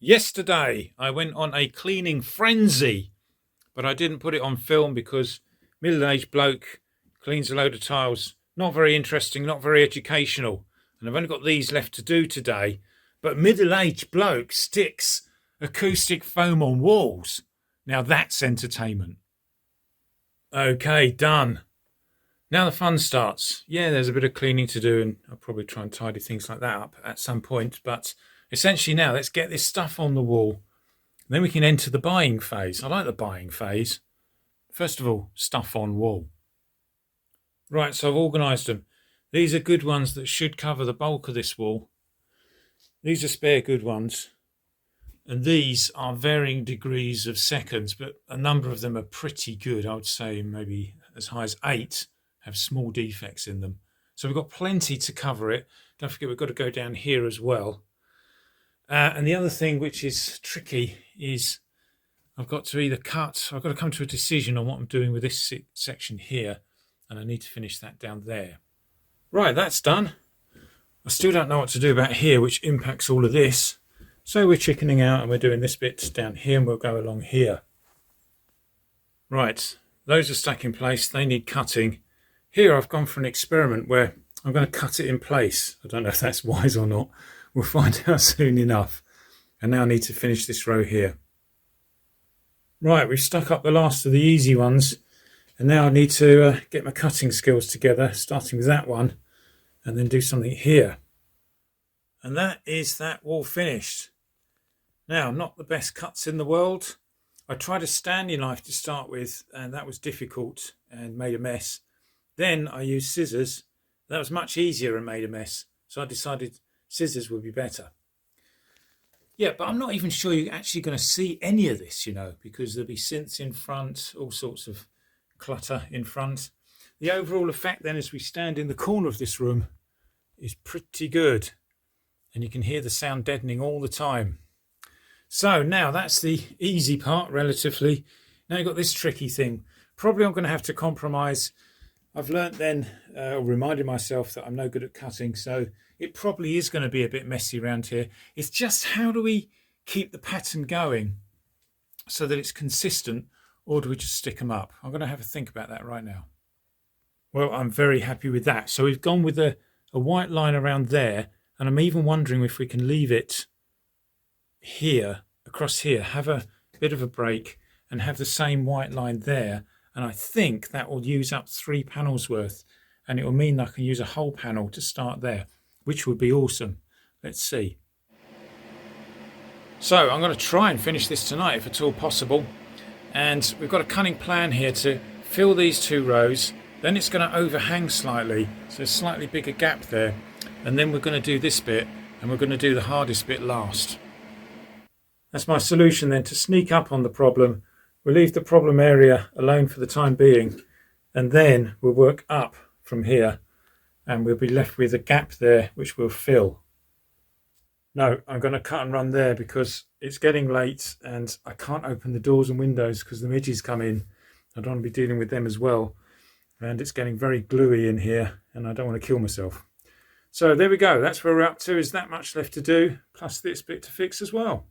Yesterday, I went on a cleaning frenzy, but I didn't put it on film because middle-aged bloke cleans a load of tiles. Not very interesting, not very educational. And I've only got these left to do today. But middle-aged bloke sticks acoustic foam on walls. Now that's entertainment. Okay, done. Now the fun starts. Yeah, there's a bit of cleaning to do, and I'll probably try and tidy things like that up at some point. But essentially now, let's get this stuff on the wall. Then we can enter the buying phase. I like the buying phase. First of all, stuff on wall. Right, so I've organised them. These are good ones that should cover the bulk of this wall. These are spare good ones. And these are varying degrees of seconds, but a number of them are pretty good. I would say maybe as high as 8 have small defects in them. So we've got plenty to cover it. Don't forget we've got to go down here as well. And the other thing which is tricky is I've got to come to a decision on what I'm doing with this section here, and I need to finish that down there. Right, that's done. I still don't know what to do about here, which impacts all of this. So we're chickening out and we're doing this bit down here, and we'll go along here. Right, those are stuck in place. They need cutting. Here I've gone for an experiment where I'm going to cut it in place. I don't know if that's wise or not. We'll find out soon enough. And now I need to finish this row here. Right, we've stuck up the last of the easy ones. And now I need to get my cutting skills together, starting with that one, and then do something here. And that is that wall finished. Now, not the best cuts in the world. I tried a Stanley knife to start with, and that was difficult and made a mess. Then I used scissors. That was much easier and made a mess. So I decided scissors would be better. Yeah, but I'm not even sure you're actually going to see any of this, because there'll be synths in front, all sorts of clutter in front. The overall effect then, as we stand in the corner of this room, is pretty good. And you can hear the sound deadening all the time. So now that's the easy part, relatively. Now you've got this tricky thing. Probably I'm going to have to compromise. I've learnt then, reminded myself that I'm no good at cutting, so it probably is going to be a bit messy around here. It's just how do we keep the pattern going so that it's consistent, or do we just stick them up? I'm going to have a think about that right now. Well, I'm very happy with that. So we've gone with a white line around there, and I'm even wondering if we can leave it here, across here, have a bit of a break and have the same white line there. And I think that will use up 3 panels worth, and it will mean I can use a whole panel to start there, which would be awesome. Let's see. So I'm going to try and finish this tonight if at all possible. And we've got a cunning plan here to fill these 2 rows. Then it's going to overhang slightly, so a slightly bigger gap there. And then we're going to do this bit, and we're going to do the hardest bit last. That's my solution then, to sneak up on the problem. We'll leave the problem area alone for the time being, and then we'll work up from here, and we'll be left with a gap there which we'll fill. No, I'm going to cut and run there because it's getting late and I can't open the doors and windows because the midges come in. I don't want to be dealing with them as well, and it's getting very gluey in here and I don't want to kill myself. So there we go, that's where we're up to. Is that much left to do, plus this bit to fix as well.